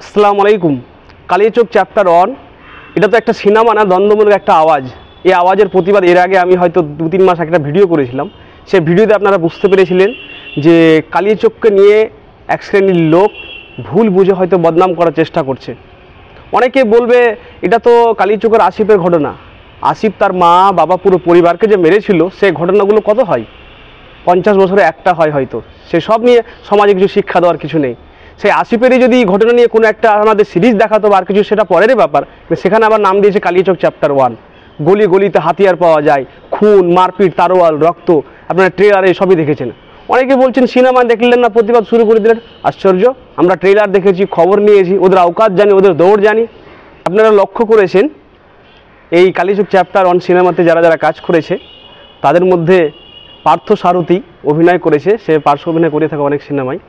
আসসালামু আলাইকুম। কালিয়াচক চ্যাপ্টার 1 এটা তো একটা সিনেমা না, দ্বন্দ্বমূলক একটা আওয়াজ। এই আওয়াজের প্রতিবাদ এর আগে আমি হয়তো 2-3 মাস একটা ভিডিও করেছিলাম। সেই ভিডিওতে আপনারা বুঝতে পেরেছিলেন যে কালিয়াচককে নিয়ে এক শ্রেণীর লোক ভুল বুঝে হয়তো বদনাম করার চেষ্টা করছে। অনেকে বলবে এটা তো কালিয়াচকের আসিফের ঘটনা। আসিফ তার মা বাবা পুরো পরিবারকে যে মেরেছিল সেই ঘটনাগুলো কত হয়? 50 বছরে একটা হয় হয়তো। সে সব নিয়ে সমাজে কিছু শিক্ষা দেওয়ার কিছু নেই। সেই আসিফেরই যদি ঘটনা নিয়ে কোনো একটা আমাদের সিরিজ দেখাতো বা আর কিছু, সেটা পরের ব্যাপার। সেখানে আবার নাম দিয়েছে কালিয়াচক চ্যাপ্টার 1। গলি গলিতে হাতিয়ার পাওয়া যায়, খুন মারপিট তারোয়াল রক্ত, আপনারা ট্রেলারে সবই দেখেছেন। অনেকে বলছেন সিনেমা দেখলেন না, প্রতিবাদ শুরু করে দিলেন। আশ্চর্য, আমরা ট্রেলার দেখেছি, খবর নিয়েছি, ওদের আওকাত জানি, ওদের দৌড় জানি। আপনারা লক্ষ্য করেছেন এই কালিয়াচক চ্যাপ্টার 1 সিনেমাতে যারা যারা কাজ করেছে তাদের মধ্যে পার্থ সারথী অভিনয় করেছে। সে পার্শ্ব অভিনয় করে থাকে অনেক সিনেমায়।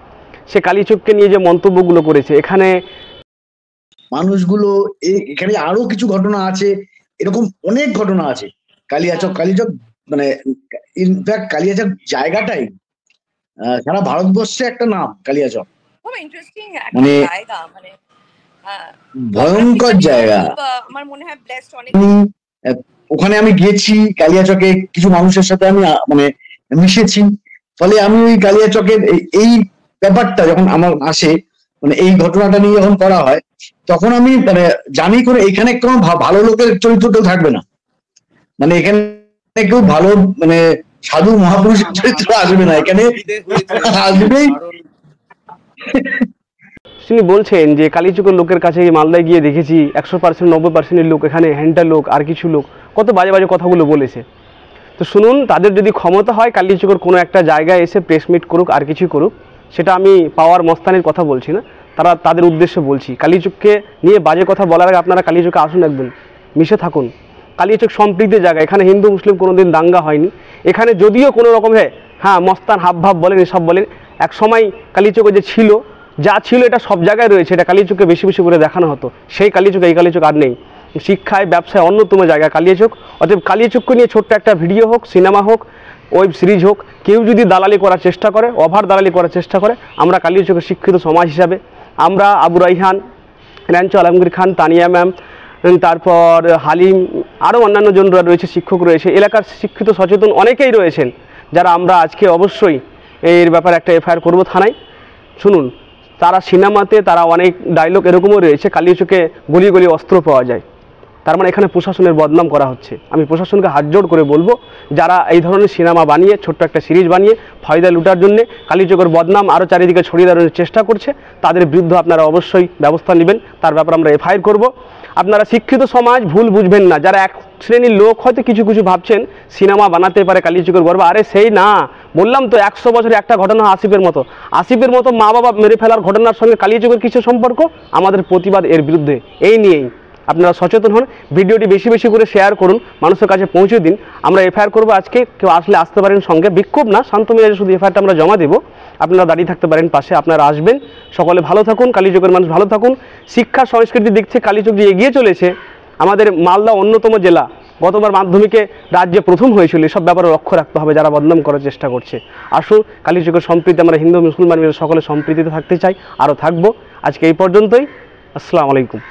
সে কালিয়াচককে নিয়ে যে মন্তব্যগুলো করেছে, এখানে মানুষগুলো এখানে আরো কিছু ঘটনা আছে, এরকম অনেক ঘটনা আছে। কালিয়াচক মানে ইনফ্যাক্ট কালিয়াচক জায়গাটাই সারা ভারতবর্ষে একটা নাম। কালিয়াচক খুব ইন্টারেস্টিং মানে জায়গা, মানে ভয়ঙ্কর জায়গা। আমার মনে হয় ব্লেসড অনেক। ওখানে আমি গিয়েছি, কালিয়াচকে কিছু মানুষের সাথে আমি মানে মিশেছি। ফলে আমি ওই কালিয়াচকের এই ব্যাপারটা যখন আমার আসে, মানে এই ঘটনাটা নিয়ে যখন করা হয়, তখন আমি মানে জানি করে এখানে কোনো ভালো লোকের চরিত্র কেউ থাকবে না। মানে এখানে কেউ ভালো মানে সাধু মহাপুরুষের চরিত্র আসবে না, এখানে আসবেই। তিনি বলছেন যে কালিয়াচকের লোকের কাছে মালদায় গিয়ে দেখেছি 100% 90% লোক এখানে হ্যান্ডার লোক, আর কিছু লোক কত বাজে বাজে কথাগুলো বলেছে। তো শুনুন, তাদের যদি ক্ষমতা হয় কালিয়াচকের কোনো একটা জায়গায় এসে প্রেস মিট করুক, আর কিছু করুক, সেটা আমি পাওয়ার মস্তানির কথা বলছি না, তাদের উদ্দেশ্যে বলছি। কালিয়াচককে নিয়ে বাজে কথা বলার আগে আপনারা কালিয়াচকে আসুন, একদিন মিশে থাকুন। কালিয়াচক সম্প্রীতির জায়গা, এখানে হিন্দু মুসলিম কোনোদিন দাঙ্গা হয়নি। এখানে যদিও কোনো রকমের মস্তান হাব ভাব বলেন, এসব বলেন, এক সময় কালিয়াচকে যে ছিল, যা ছিল এটা সব জায়গায় রয়েছে, এটা কালিয়াচককে বেশি বেশি করে দেখানো হতো। সেই কালিয়াচক এই কালিয়াচক আর নেই। শিক্ষায় ব্যবসায় অন্যতম জায়গা কালিয়াচক। অতএব কালিয়াচককে নিয়ে ছোট্ট একটা ভিডিও হোক, সিনেমা হোক, ওয়েব সিরিজ হোক, কেউ যদি দালালি করার চেষ্টা করে, ওভার দালালি করার চেষ্টা করে, আমরা কালিয়াচকের শিক্ষিত সমাজ হিসাবে আমরা আবু রাইহান, র্যাঞ্চো আলমগীর খান, তানিয়া ম্যাম, তারপর হালিম, আরও অন্যান্য জনরা রয়েছে, শিক্ষক রয়েছে, এলাকার শিক্ষিত সচেতন অনেকেই রয়েছেন, যারা আমরা আজকে অবশ্যই এর ব্যাপারে একটা এফআইআর করবো থানায়। শুনুন, তারা সিনেমাতে তারা অনেক ডায়লগ এরকমও রয়েছে, কালিয়াচকে গলি গলি অস্ত্র পাওয়া যায়, তার মানে এখানে প্রশাসনের বদনাম করা হচ্ছে। আমি প্রশাসনকে হাতজোড় করে বলবো, যারা এই ধরনের সিনেমা বানিয়ে ছোট্ট একটা সিরিজ বানিয়ে ফায়দা লুটার জন্য কালিয়াচকের বদনাম আরও চারিদিকে ছড়িয়ে দেওয়ার চেষ্টা করছে, তাদের বিরুদ্ধে আপনারা অবশ্যই ব্যবস্থা নেবেন। তার ব্যাপারে আমরা এফআইআর করব। আপনারা শিক্ষিত সমাজ ভুল বুঝবেন না। যারা এক শ্রেণীর লোক হয়তো কিছু কিছু ভাবছেন সিনেমা বানাতে পারে কালিয়াচকের গর্ব, আরে সেই না, বললাম তো 100 বছরে একটা ঘটনা আসিফের মতো মা বাবা মেরে ফেলার ঘটনার সঙ্গে কালিয়াচকের কিছু সম্পর্ক? আমাদের প্রতিবাদ এর বিরুদ্ধে। এই নিয়েই আপনারা সচেতন হন, ভিডিওটি বেশি বেশি করে শেয়ার করুন, মানুষের কাছে পৌঁছে দিন। আমরা এফআইআর করবো আজকে, কেউ আসলে আসতে পারেন সঙ্গে, বিক্ষোভ না, শান্ত মেজাজে শুধু এফআইআরটা আমরা জমা দেবো। আপনারা দাঁড়িয়ে থাকতে পারেন পাশে, আপনারা আসবেন। সকলে ভালো থাকুন, কালিয়াচকের মানুষ ভালো থাকুন। শিক্ষা সংস্কৃতির দিক থেকে কালিয়াচক যে এগিয়ে চলেছে, আমাদের মালদা অন্যতম জেলা, গতবার মাধ্যমিকে রাজ্যে প্রথম হয়েছিল, এসব ব্যাপারে লক্ষ্য রাখতে হবে যারা বদনাম করার চেষ্টা করছে। আসুন, কালিয়াচকের সম্প্রীতি, আমরা হিন্দু মুসলমান মিলে সকলে সম্প্রীতিতে থাকতে চাই, আরও থাকবো। আজকে এই পর্যন্তই। আসসালামু আলাইকুম।